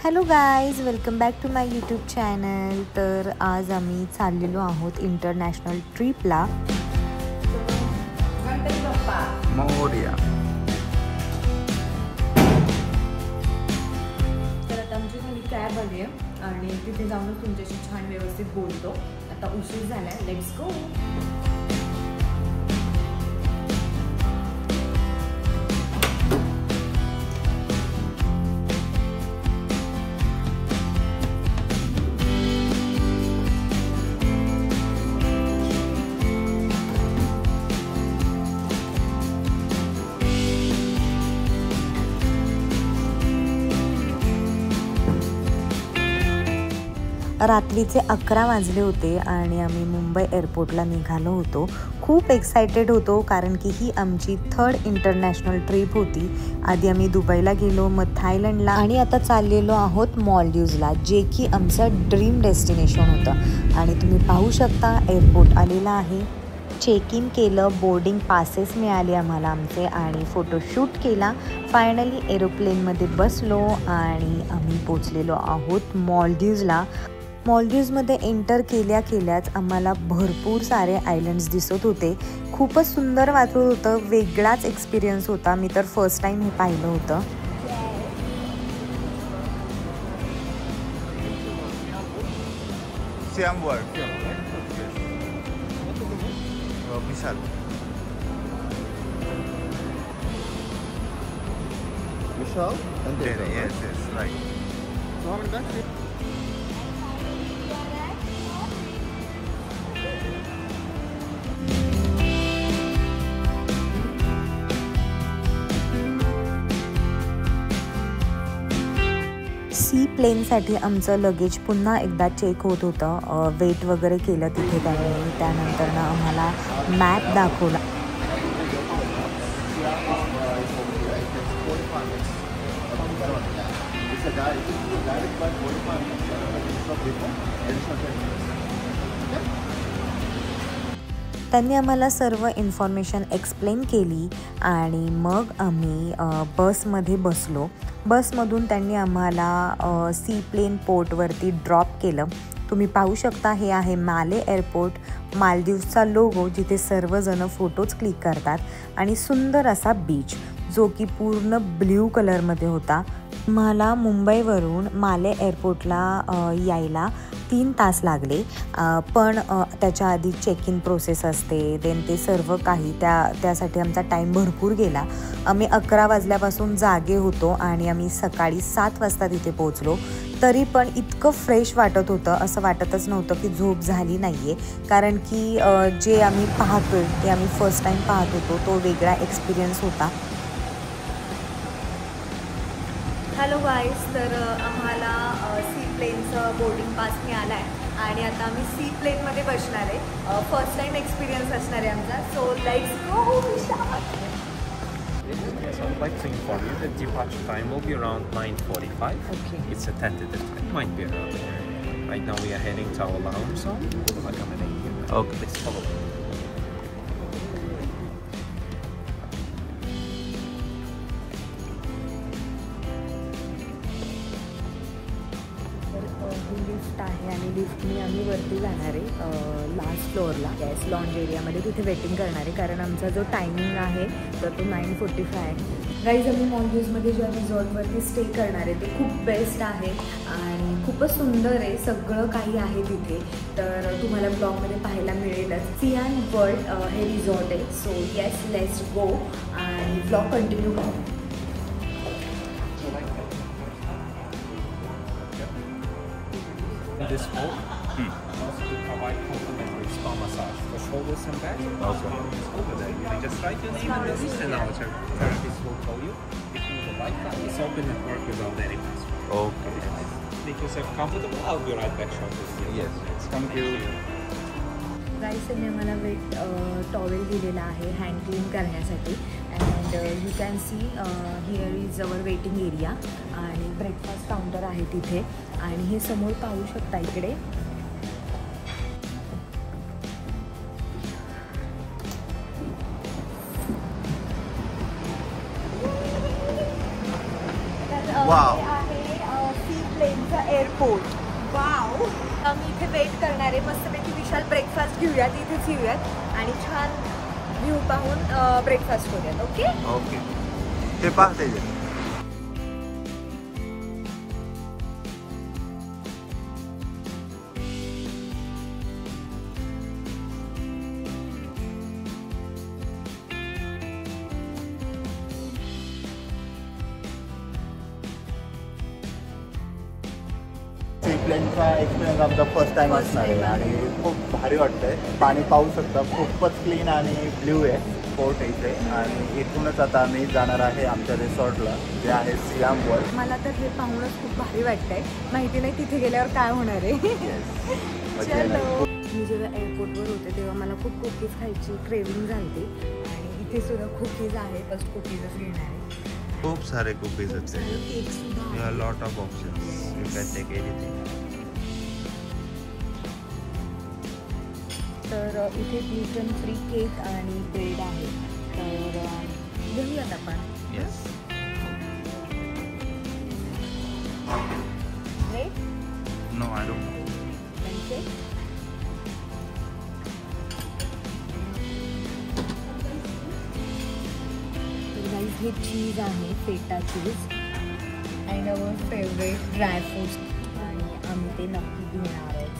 Hello guys, welcome back to my YouTube channel. तर आज आम्ही चाललेलो आहोत इंटरनॅशनल ट्रिपला. मोरया. तर आता आमची खाली कॅब आली आहे आणि तिथे जाऊनच तुमच्याशी छान व्यवस्थित बोलतो. आता उशीर झाला आहे, लेट्स गो. रात्रीचे 11 वाजले होते आणि आम्ही मुंबई एअरपोर्टला निघालो होतो. खूप एक्सायटेड होतो कारण की ही आमची 3rd इंटरनॅशनल ट्रिप होती. आधी आम्ही दुबईला गेलो, मग थायलंडला आणि आता चाललेलो आहोत मॉलदीव्सला, जे की आमचं ड्रीम डेस्टिनेशन होतं. आणि तुम्ही पाहू शकता एअरपोर्ट आलेला आहे. चेक इन केलं, बोर्डिंग पासेस मिळाले आम्हाला आमचे आणि फोटोशूट केला. फायनली एरोप्लेनमध्ये बसलो आणि आम्ही पोचलेलो आहोत मॉलदीव्सला. मॉलदीव्समध्ये एंटर केल्याच आम्हाला भरपूर सारे आयलंड्स दिसत होते. खूपच सुंदर वाटत होतं, वेगळाच एक्सपिरियन्स होता. मी तर फर्स्ट टाईम हे पाहिलं होतं. Siam World. Vishal. Vishal and Data. Yes, right. So how many bags do you? सी प्लेनसाठी आमचं लगेज पुन्हा एकदा चेक होत होतं. वेट वगैरे केलं तिथे त्यांनी. त्यानंतर आम्हाला मॅप दाखवला. त्यांनी आम्हाला सर्व इन्फॉर्मेशन एक्सप्लेन केली आणि मग आम्ही बसमध्ये बसलो. बसमधून त्यांनी आम्हाला सी प्लेन पोर्टवरती ड्रॉप केलं. तुम्ही पाहू शकता, हे आहे माले एअरपोर्ट. मालदीवचा लोगो, जिथे सर्वजण फोटोज क्लिक करतात आणि सुंदर असा बीच जो की पूर्ण ब्ल्यू कलरमध्ये होता. मला मुंबईवरून माले एअरपोर्टला यायला 3 तास लागले, पण त्याच्या आधी चेक इन प्रोसेस असते, देन ते सर्व काही त्यासाठी आमचा टाईम भरपूर गेला. आम्ही 11 वाजल्यापासून जागे होतो आणि आम्ही सकाळी 7 वाजता तिथे पोहोचलो. तरी पण इतकं फ्रेश वाटत होतं, असं वाटतच नव्हतं की झोप झाली नाही आहे. कारण की जे आम्ही पाहतोय ते आम्ही फर्स्ट टाईम पाहत होतो, तो वेगळा एक्सपिरियन्स होता. हॅलो गाईज, तर आम्हाला सी प्लेनचं बोर्डिंग पास मिळाला आहे आणि आता आम्ही सी प्लेनमध्ये बसणार आहे. फर्स्ट टाईम एक्सपिरियन्स असणार आहे आमचा. So let's go. So I'd like to inform you that departure time will be around 9:45. Okay. It's a tentative time. It might be earlier. Right now we are heading to our lounge zone. We'll accommodate you. Okay. Please follow me. Lift आहे आणि लिफ्टने आम्ही वरती जाणार आहे last फ्लोअरला. Gas lounge एरियामध्ये तिथे waiting करणार आहे कारण आमचा जो टायमिंग आहे तर तो 9:45 आहे. गाईज, आम्ही मॉलदीव्समध्ये ज्या रिसॉर्टवरती स्टे करणार आहे ते खूप बेस्ट आहे आणि खूपच सुंदर आहे. सगळं काही आहे तिथे, तर तुम्हाला ब्लॉगमध्ये पाहायला मिळेलच. सियाम वर्ल्ड हे रिसॉर्ट आहे. सो येस, लेट्स गो आणि ब्लॉग कंटिन्यू करू. This hole also we provide complimentary spa massage for shoulders and back. Okay. Over there, you can just write your name and the list, and our therapist will call you. If you would like that, it's open and work without any password. Okay. Make yourself comfortable. I'll be right back shortly. Yes. Thank you. गाईस, यांनी आम्हाला weight towel दिलेला आहे hand clean करण्यासाठी. And you can see here is our waiting area आणि breakfast counter आहे तिथे. आणि हे समोर पाहू शकता इकडे. Wow. आहे सी पोर्ट. वाव. आम्ही इथे वेट करणार आहे. मस्तपैकी विशाल ब्रेकफास्ट घेऊयात, इथेच घेऊयात आणि छान व्ह्यू पाहून ब्रेकफास्ट करूयात. Okay okay. ते पाहते सीप्लेनचा एक्सपिरियन्स आमचा फर्स्ट टाइम असणार आहे आणि खूप भारी वाटतंय. पाणी पाहू शकता, खूपच क्लीन आणि ब्ल्यू आहे पोर्ट इथे. आणि इथूनच आता आम्ही जाणार आहे आमच्या रिसॉर्टला जे आहे सियाम वर्ल्ड. मला तर हे पाहूनच खूप भारी वाटतंय. माहिती नाही तिथे गेल्यावर काय होणार आहे. चलो. मी जेव्हा एअरपोर्टवर होते तेव्हा मला खूप कुकीज खायची क्रेविंग झाली आणि इथे सुद्धा कुकीज आहे. फर्स्ट कुकीजच घेणार आहे. खूप सारे कुकीज आहेत. केक सुद्धा. Lot of options. You can take anything. तर इथे ग्लुटेन फ्री केक आणि ब्रेड आहे. तर घेऊयात आपण. Yes. Bread no I don't. हे चीज आहे, feta cheese and our favourite dry fruits आणि आम्ही ते नक्की घेणार आहोत.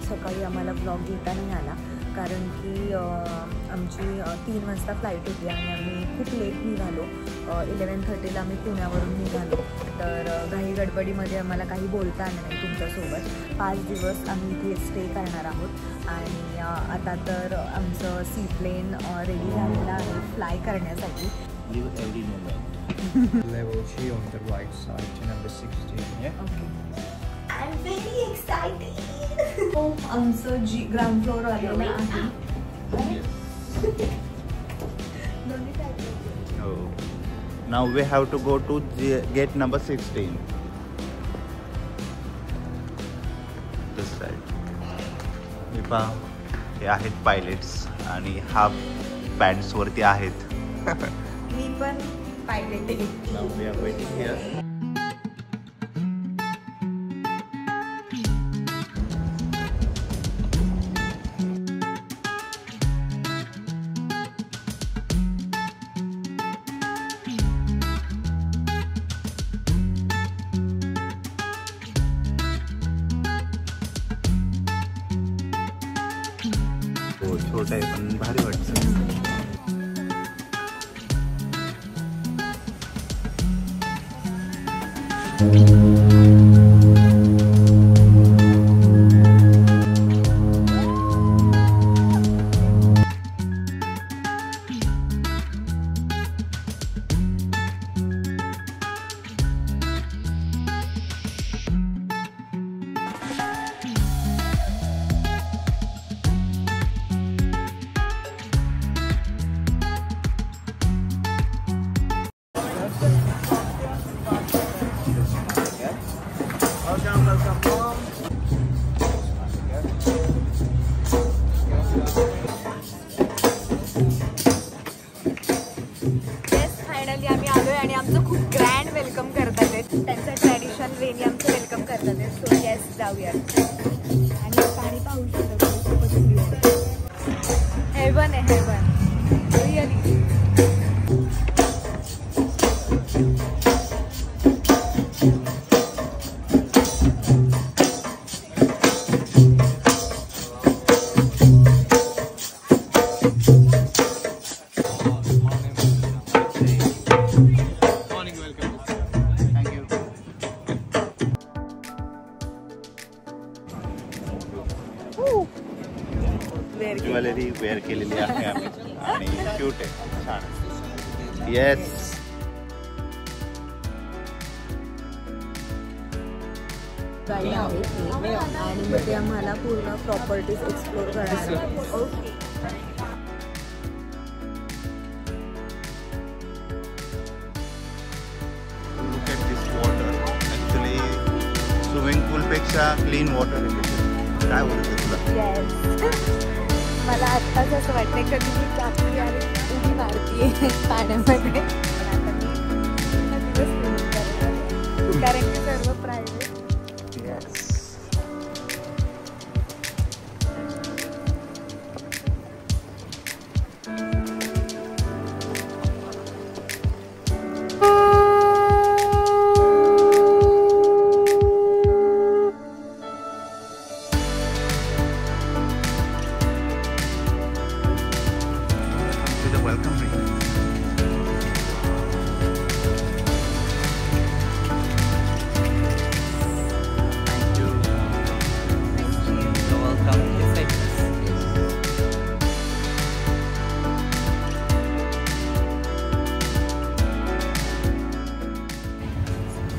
सकाळी आम्हाला ब्लॉग घेता नाही आला कारण की आमची 3 वाजता फ्लाईट होती आणि आम्ही खूप लेट निघालो. 11:30 आम्ही पुण्यावरून निघालो. तर घाई गडबडीमध्ये आम्हाला काही बोलता आलं नाही तुमच्यासोबत. 5 दिवस आम्ही इथे स्टे करणार आहोत आणि आता तर आमचं सीप्लेन रेडी झालेलं आहे फ्लाय करण्यासाठी. Level G on the right side to number 16. Yeah. Okay. I am very excited. आमचं ग्राउंड फ्लोअर आलेलं आहे. Oh. Now we have to go to gate number 16. This side. हे पहा, हे आहेत पायलट्स आणि हाफ पॅन्ट्स वरती आहेत. मी पण पायलट आहे. Now we are waiting here. छोटा आहे पण भारी वाटतं. फायनली आम्ही आलोय आणि आमचं खूप ग्रँड वेलकम करतात आहेत. त्यांचं ट्रॅडिशनल वेनी आमचं वेलकम करतात आहेत. सो येस जाऊया. आणि पाणी पाहू शकतो. हेवन आहे, हेवन रिअली. ज्वेलरी वेअर केलेली आहे आम्ही आणि क्यूट आहे, छान. येस. गाडी आहे आणि मग ते आम्हाला पूर्ण प्रॉपर्टीज एक्सप्लोर करायला. Okay. Look at this water. Actually, swimming pool पेक्षा क्लीन वॉटर आहे. काय बोलतो तुला? येस. मला आत्ताच असं वाटतंय कधी मी चाकरी आणि उडी मारतीये पाण्यामध्ये. सगळं private. Yes.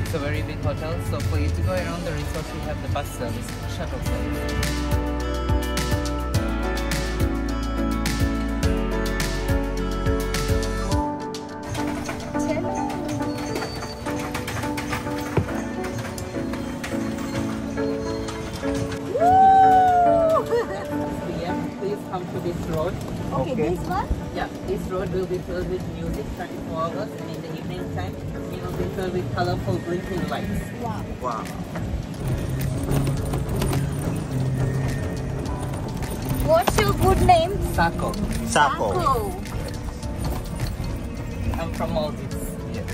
It's a very big hotel, so for you to go around the resort, we have the bus service, shuttle service. Please come to this road. Okay, this one? Yeah, this road will be filled with music 24 hours, and in the evening time, it will be filled with colorful blinking lights. Wow. Wow. What's your good name? Sako. Sako. I'm from Maldives. Yes.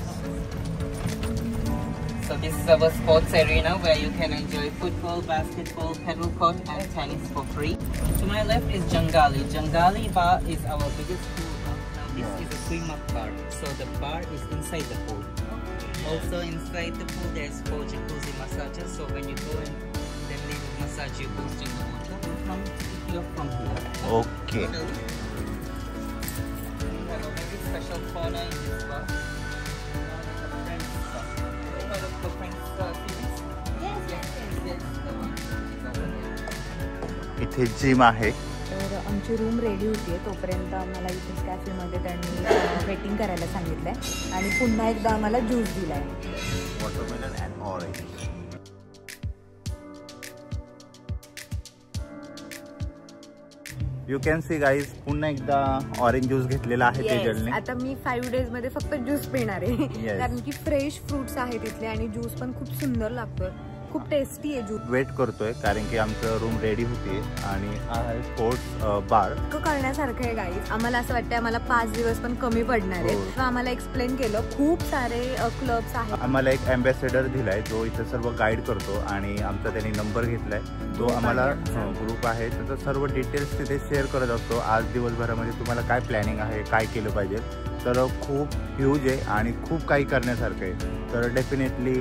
So this is our sports arena where you can enjoy football, basketball, paddle court, and tennis for free. To my left is Jangali. Jangali bar is our biggest pool. Now this is a swim-up bar. So the bar is inside the pool. Also inside the pool there's 4 jacuzzi massages. So when you go and then they will massage you boost in the water. You come here from here. Okay. We have a very special corner in this bar. इथे gym आहे. तर आमची room ready होती आहे, तोपर्यंत आम्हाला इथेच कॅफेमध्ये त्यांनी वेटिंग करायला सांगितलं आहे आणि पुन्हा एकदा आम्हाला ज्यूस दिला आहे. Watermelon and orange. You can see guys, पुन्हा एकदा ऑरेंज ज्यूस घेतलेला आहे तेजलने. आता मी 5 डेज मध्ये फक्त ज्यूस पिणार आहे, कारण की फ्रेश फ्रुट्स आहेत इथले आणि ज्यूस पण खूप सुंदर लागतोय, खूप टेस्टी आहे ज्यूस. वेट करतोय कारण की आमचं रूम रेडी होती आणि हा आहे स्पोर्ट्स बार. करण्यासारखं आहे गाईज. आम्हाला असं वाटतं आम्हाला 5 दिवस पण कमी पडणार आहे. आम्हाला एक्सप्लेन केलं, खूप सारे क्लब्स आहेत. आम्हाला एक अँबॅसेडर दिलाय जो इथे सर्व गाईड करतो आणि आमचा त्यांनी नंबर घेतलाय, जो आम्हाला ग्रुप आहे त्याचं सर्व डिटेल्स तिथे शेअर करत असतो. आज दिवसभरामध्ये तुम्हाला काय प्लॅनिंग आहे, काय केलं पाहिजे, तर खूप ह्यूज आहे आणि खूप काही करण्यासारखं आहे. तर डेफिनेटली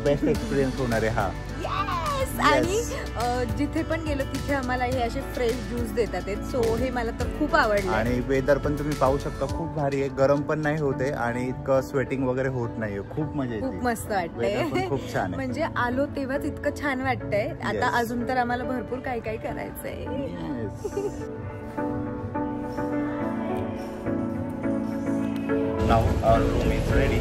बेस्ट एक्सपिरियन्स होणार आहे हा. आणि जिथे पण गेलो तिथे आम्हाला हे असे फ्रेश ज्यूस देतात, सो हे मला तर खूप आवडलं. आणि वेदर पण तुम्ही पाहू शकता, खूप भारी आहे, गरम पण नाही होते आणि इतकं स्वेटिंग वगैरे होत नाहीये. खूप मजा येते, खूप मस्त वाटतंय, खूप छान आहे. म्हणजे आलो तेव्हाच इतकं छान वाटतंय. आता अजून तर आम्हाला भरपूर काही काही करायचंय. Now our room is ready.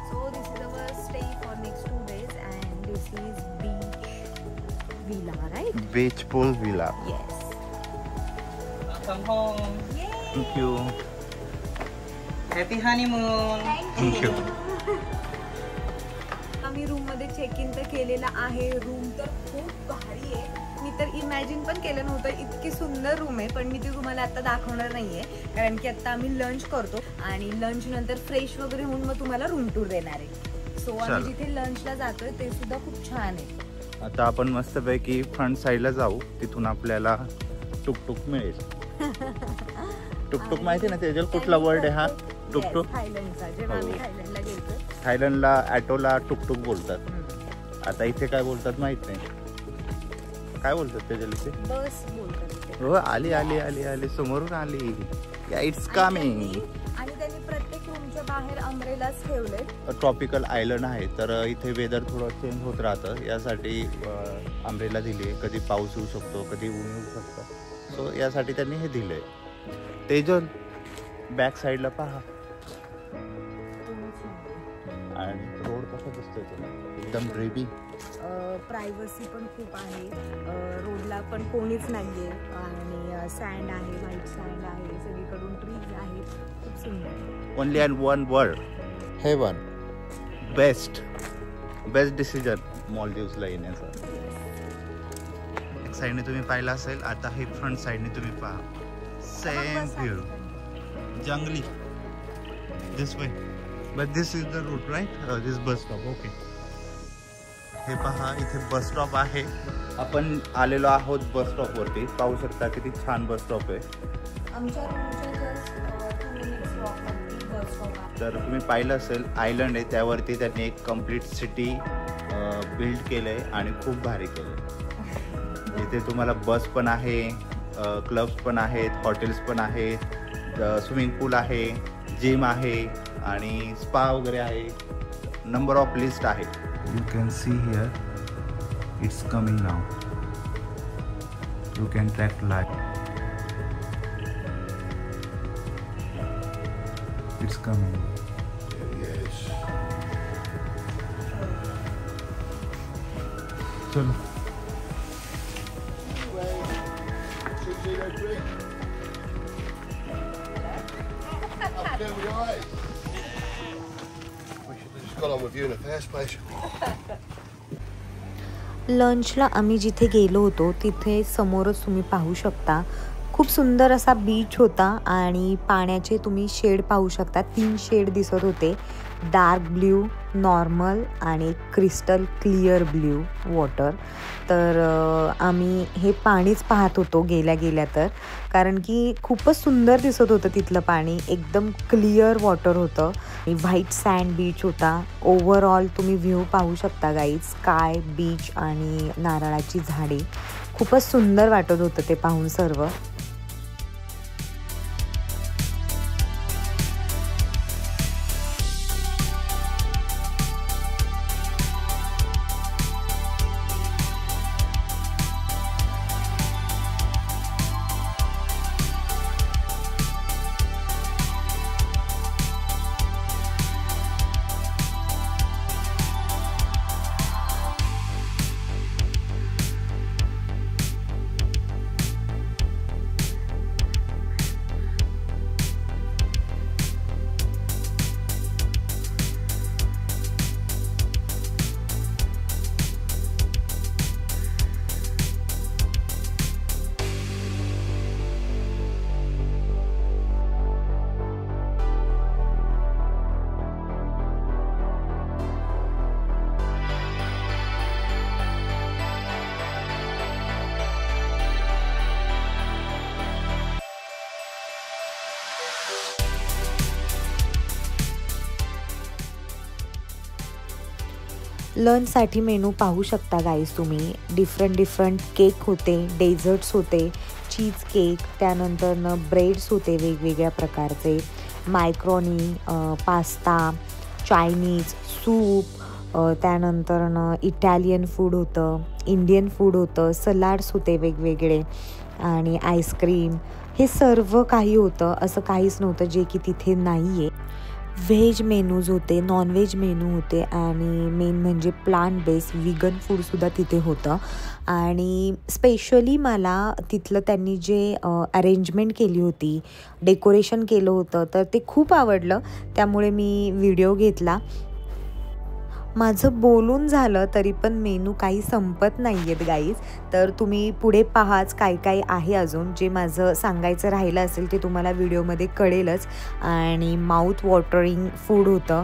So this is our stay for next 2 days and this is beach villa, right? Beach pool villa. Yes. Welcome home. Thank you. Happy honeymoon. Thank you. आम्ही room मध्ये check in तर केलेला आहे. Room तर खूप भारी आहे. मी तर इमॅजिन पण केलं नव्हतं इतकी सुंदर रूम आहे, पण मी ती तुम्हाला आता दाखवणार नाहीये कारण की आता आम्ही लंच करतो आणि लंच नंतर फ्रेश वगैरे होऊन मग तुम्हाला रूम टूर देणार आहे. सो आम्ही जिथे लंचला जातोय ते सुद्धा खूप छान आहे. आता आपण मस्तपैकी फ्रंट साईडला जाऊ, तिथून आपल्याला टुकटुक मिळेल. टुकटुक माहिती ना त्याच्यात कुठला वर्ड आहे हा? टुकटुक. थायलंडचा. जेव्हा आम्ही थायलंडला गेलो, थायलंडला ॲटोला टुकटुक बोलतात. आता इथे काय बोलतात माहित नाही, काय बोलतात त्याच्या इथे? बस बोलतात. हो, आली आली आली आली, समोरून आली. It's coming. आणि त्यांनी प्रत्येक रूमच्या बाहेर अम्ब्रेलाच ठेवले. ट्रॉपिकल आयलंड आहे, तर इथे वेदर थोडं चेंज होत राहतं, यासाठी अम्ब्रेला दिली आहे. कधी पाऊस येऊ शकतो, कधी ऊन येऊ शकतं, सो यासाठी त्यांनी हे दिलंय. तेजल बॅक साईडला पहा आणि रोड कसं दिसतोय तुला? एकदम ड्रीमी. प्रायव्हसी पण खूप आहे, रोडला पण कोणीच नाही आहे आणि सँड आहे, व्हाईट सँड आहे, सगळीकडून ट्रीज आहेत, खूप सुंदर. Only and one word, heaven. Best decision मॉलदीव्सला येण्याचा. एक साईडने तुम्ही पाहिलं असेल, आता हे फ्रंट साईडने तुम्ही पहा, सेम व्ह्यू, जंगली. This way, but this is the route right, this bus stop. Okay, हे पहा इथे बस स्टॉप आहे. आपण आलेलो आहोत बस स्टॉप वरती. पाहू शकता किती छान बस स्टॉप आहे. आमच्या तर तुम्ही पाहिलं असेल, आयलंड आहे, त्यावरती त्यांनी एक कम्प्लीट सिटी बिल्ड केलं आहे आणि खूप भारी केलं आहे. इथे तुम्हाला बस पण आहे, क्लब्स पण आहेत, हॉटेल्स पण आहेत, स्विमिंग पूल आहे, जिम आहे आणि स्पा वगैरे आहे. नंबर ऑफ लिस्ट आहे. You can see here, it's coming now. You can track live. It's coming. Yes. चलो. लंचला आम्ही जिथे गेलो होतो तिथे समोरच तुम्ही पाहू शकता, खूप सुंदर असा बीच होता आणि पाण्याचे तुम्ही शेड पाहू शकता. 3 शेड दिसत होते, डार्क ब्ल्यू, नॉर्मल आणि क्रिस्टल क्लिअर ब्ल्यू वॉटर. तर आम्ही हे पाणीच पाहत होतो गेल्या तर, कारण की खूपच सुंदर दिसत होतं तिथलं पाणी. एकदम क्लिअर वॉटर होतं आणि व्हाईट सँड बीच होता. ओव्हरऑल तुम्ही व्ह्यू पाहू शकता गाईज, स्काय, बीच आणि नारळाची झाडे. खूपच सुंदर वाटत होतं ते पाहून सर्व. लंचसाठी मेनू पाहू शकता गाईज तुम्ही. डिफरंट केक होते, डेझर्ट्स होते, चीज केक, त्यानंतर ब्रेड्स होते वेगवेगळ्या प्रकारचे, मायक्रोनी, पास्ता, चायनीज, सूप, त्यानंतर इटालियन फूड होतं, इंडियन फूड होतं, सलाड्स होते वेगवेगळे आणि आईस्क्रीम. हे सर्व काही होतं, असं काहीच नव्हतं जे की तिथे नाही आहे. व्हेज मेनूज होते, नॉनव्हेज मेनू होते आणि मेन म्हणजे प्लांट बेस्ड विगन फूडसुद्धा तिथे होतं. आणि स्पेशली मला तिथलं त्यांनी जे अरेंजमेंट केली होती, डेकोरेशन केलं होतं, तर ते खूप आवडलं. त्यामुळे मी व्हिडिओ घेतला. माझं बोलून झालं तरी पण मेनू काही संपत नाही आहेत गाईज. तर तुम्ही पुढे पाहाच काय काय आहे अजून. जे माझं सांगायचं राहिलं असेल ते तुम्हाला व्हिडिओमध्ये कळेलच. आणि माउथ वॉटरिंग फूड होतं,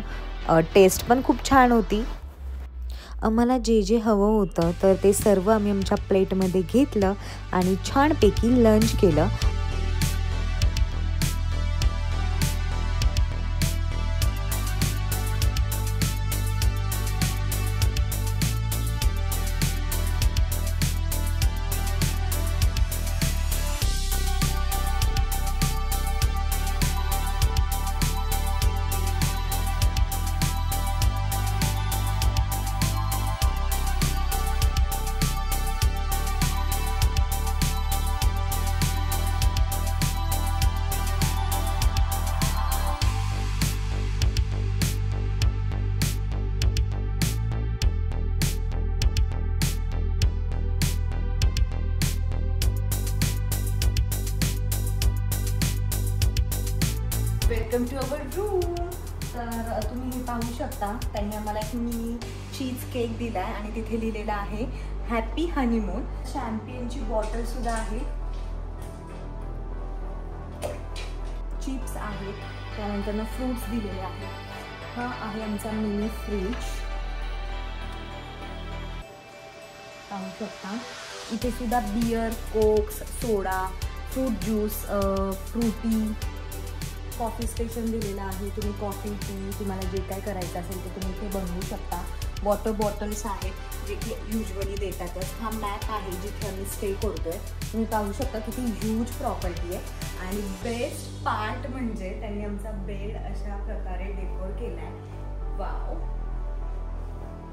टेस्ट पण खूप छान होती. आम्हाला जे हवं होतं तर ते सर्व आम्ही आमच्या प्लेटमध्ये घेतलं आणि छानपैकी लंच केलं. Welcome to our room. तर तुम्ही हे पाहू शकता, त्यांनी आम्हाला एक मिनी चीज केक दिला आहे आणि तिथे लिहिलेलं आहे हॅपी हनीमून. शॅम्पेनची बॉटल सुद्धा आहे, चिप्स आहेत, त्यानंतर फ्रूट्स दिलेले आहेत. हा आहे आमचा मिनी फ्रीज. पाहू शकता इथे सुद्धा beer, cokes, soda, fruit juice, Frooti, coffee station दिलेलं आहे. तुम्ही कॉफी, टी, तुम्हाला जे काय करायचं असेल ते तुम्ही इथे बनवू शकता. वॉटर बॉटल्स आहेत जे की युजली देतातच. हा मॅप आहे जिथे आम्ही स्टे करतोय. तुम्ही पाहू शकता किती ह्यूज प्रॉपर्टी आहे. आणि बेस्ट पार्ट म्हणजे त्यांनी आमचा बेड अशा प्रकारे डेकोर केला आहे. वाव.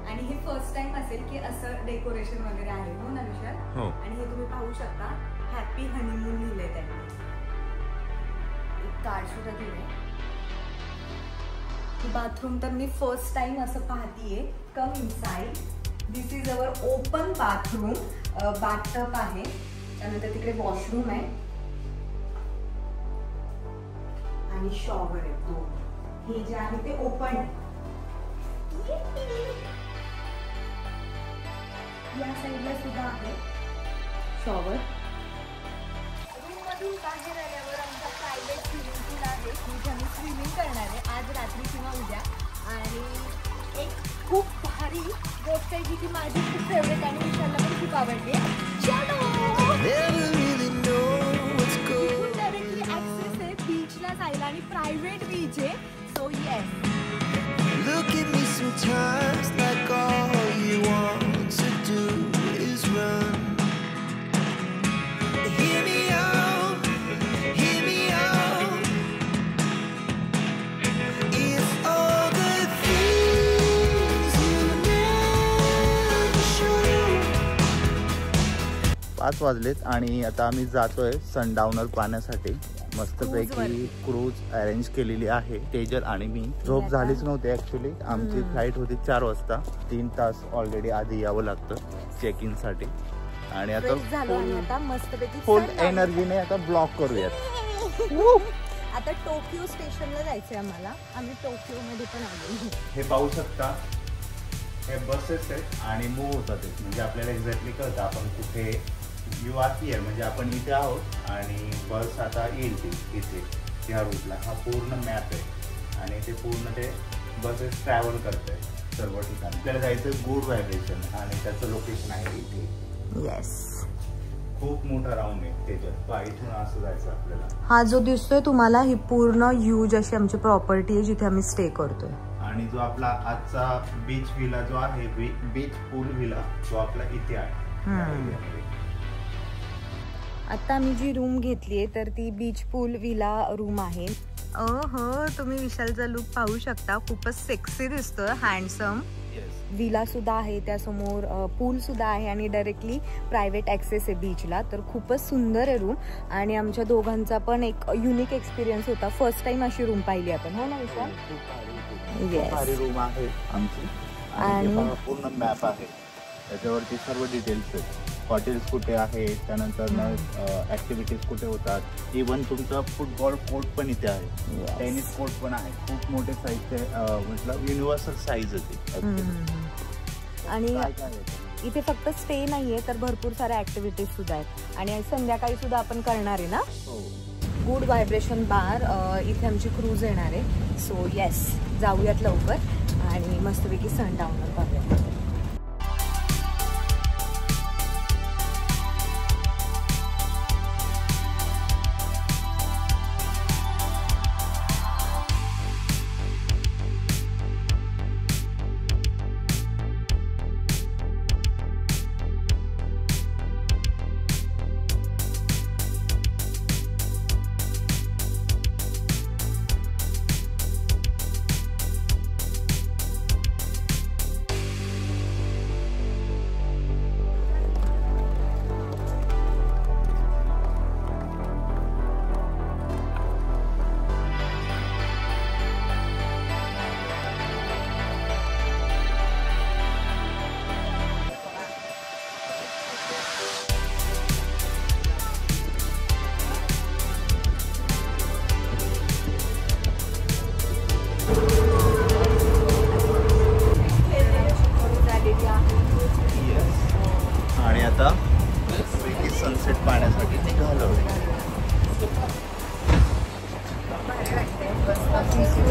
आणि हे फर्स्ट टाइम असेल की असं डेकोरेशन वगैरे आहे, हो ना विशाल? हो. आणि हे तुम्ही पाहू शकता हॅपी हनीमून लिहिलंय त्यांनी. एक कार्ड सुद्धा दिलंय. बाथरूम तर मी फर्स्ट टाइम असं पाहतीये. Come inside. This is our open bathroom. Bathtub आहे, त्यानंतर तिकडे वॉशरूम आहे आणि शॉवर आहे दोन. हे जे आहे ते ओपन. या साईडला सुद्धा आहे शॉवर. रूम मधून बाहेर आल्यावर आमचा प्रायव्हेट स्विमिंग पूल आहे, जिथे आम्ही स्विमिंग करणार आहे आज रात्री किंवा उद्या. आणि एक खूप भारी गोष्ट आहे जी की माझी खूप फेवरेट आणि विशालला पण खूप आवडली. डायरेक्टली ऍक्सेस आहे बीचला जायला आणि प्रायव्हेट बीच आहे. So yes. Look at me sometimes like all you want to do is run. Hear me out, hear me out. If all the things you never show. 5 वाजलेत आणि आता आम्ही जातोय सनडाऊनर पाहण्यासाठी. मस्तपैकी क्रूज अरेंज केलेली आहे. तेजल आणि मी. झोप झालीच नव्हती ऍक्च्युली. आमची फ्लाईट होती 4 वाजता. 3 तास ऑलरेडी आधी यावं लागतं चेक इन साठी. आणि आता मस्तपैकी फुल एनर्जीने आता ब्लॉक करूयात. आता टोकियो स्टेशनला जायचंय आम्हाला. आम्ही टोकियो मध्ये पण आलो. हे पाहू शकता, हे बसेस आहेत आणि मूव्ह होतात. म्हणजे आपल्याला एक्झॅक्टली कळतं आपण कुठे यू आर हिअर, म्हणजे आपण इथे आहोत आणि बस आता येईल इथे ह्या रूटला. हा पूर्ण मॅप आहे आणि ते पूर्ण ते बसेस ट्रॅव्हल करत आहेत सर्व ठिकाणी. आपल्याला जायचं गुड व्हायब्रेशन आणि त्याचं लोकेशन आहे इथे. येस. खूप मोठा राऊंड आहे त्याच्यात. इथून असं जायचं आपल्याला. हा जो दिसतोय तुम्हाला ही पूर्ण ह्यूज अशी आमची प्रॉपर्टी आहे जिथे आम्ही स्टे करतोय. आणि जो आपला आजचा बीच व्हिला जो आहे, बीच पूल व्हिला, तो आपला इथे आहे. आता आम्ही जी रूम घेतली आहे तर ती बीच पूल विला रूम आहे. हो, तुम्ही विशालचा लुक पाहू शकता. खूपच सेक्सी दिसतोय, हँडसम. विला सुद्धा आहे, त्यासमोर पूल सुद्धा आहे आणि डायरेक्टली प्रायव्हेट ॲक्सेस आहे बीचला. तर खूपच सुंदर आहे रूम. आणि आमच्या दोघांचा पण एक युनिक एक्सपिरियन्स होता. फर्स्ट टाइम अशी रूम पाहिली आपण, हो ना विशाल? येस. रूम आहे आमची आणि पूर्ण मॅप आहे. त्याच्यावरती सर्व डिटेल्स आहेत. हॉटेल्स कुठे आहेत, त्यानंतर ऍक्टिव्हिटीज कुठे होतात. इव्हन तुमचा फुटबॉल कोर्ट पण इथे आहे, टेनिस कोर्ट पण आहे. खूप मोठे साईजचे, म्हटलं युनिव्हर्सल साईज होती. आणि इथे फक्त स्टे नाहीये तर भरपूर साऱ्या ऍक्टिव्हिटीज सुद्धा आहेत. आणि संध्याकाळी सुद्धा आपण करणार आहे ना गुड व्हायब्रेशन बार. इथे आमची क्रूज येणार आहे. सो येस, जाऊयात लवकर आणि मस्तपैकी सनडाऊनवर पाहूया.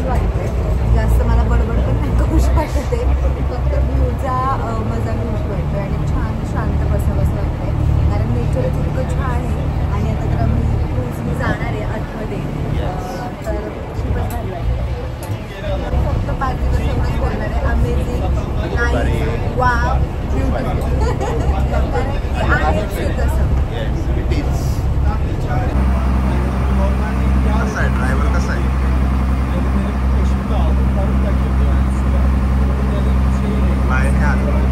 वाटते. जास्त मला बडबड पण नाही करूच वाटते, फक्त व्ह्यूचा मजा घेऊच वाटतो आणि छान शांत बसावंसं वाटतंय कारण नेचरच इतकं छान आहे. आणि आता तर आम्ही क्रूजने जाणार आहे आतमध्ये, तर खूपच भारी वाटतं. फक्त 5 दिवस एवढंच बोलणार आहे, अमेझिंग, नाईस, वाव, ब्युटिफुल कारण आहेच तसं. कसा आहे ड्रायव्हर, कसा आहे? बाहेर नाही आलं.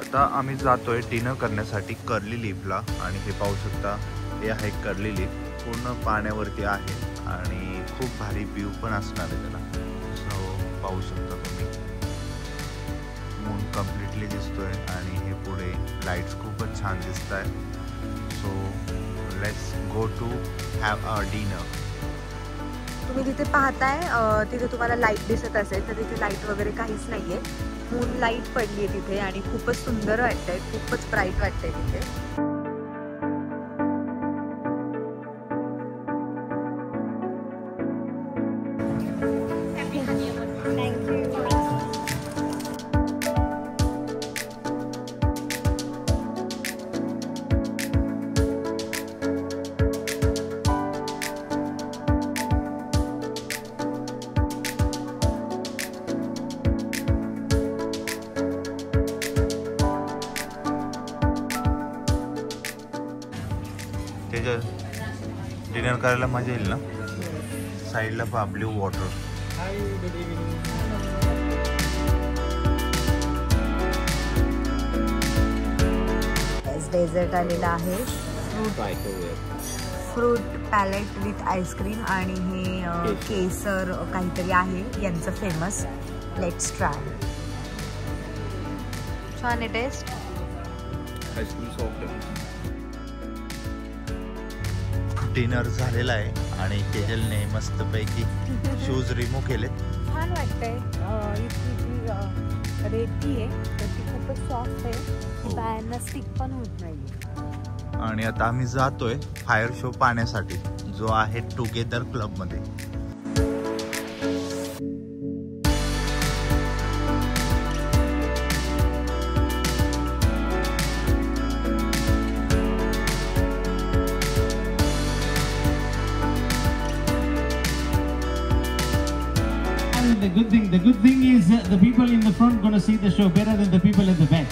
आता आम्ही जातोय डिनर करण्यासाठी कर्ली लीफला आणि हे पाहू शकता, हे आहे कर्ली लीफ. पूर्ण पाण्यावरती आहे आणि खूप भारी व्ह्यू पण असणार आहे त्याला. सो पाहू शकता तुम्ही, मून कम्प्लिटली दिसतोय आणि हे पुढे लाईट्स खूपच छान दिसत आहे. So let's go to have a dinner. तुम्ही तिथे पाहताय तिथे तुम्हाला लाईट दिसत असेल तर तिथे लाईट वगैरे काहीच नाही आहे. मून लाईट पडली आहे तिथे आणि खूपच सुंदर वाटतंय, खूपच ब्राईट वाटतंय तिथे. डिनर करायला मजा येईल ना. साईडला पहा ब्ल्यू वॉटर. डेझर्ट आलेला आहे, फ्रूट पॅलेट विथ आईस्क्रीम आणि हे केसर काहीतरी आहे यांचं फेमस. Let's try. छान आहे टेस्ट. डिनर झालेला आहे आणि तेजलने मस्तपैकी शूज रिमूव्ह केले. छान वाटतंय. इथली जी रेती आहे तर ती खूपच सॉफ्ट आहे, पायांना स्टिक पण होत नाही. आणि आता आम्ही जातोय फायर शो पाहण्यासाठी जो आहे टुगेदर क्लबमध्ये. The good thing is the people in the front gonna see the show better than the people at the back.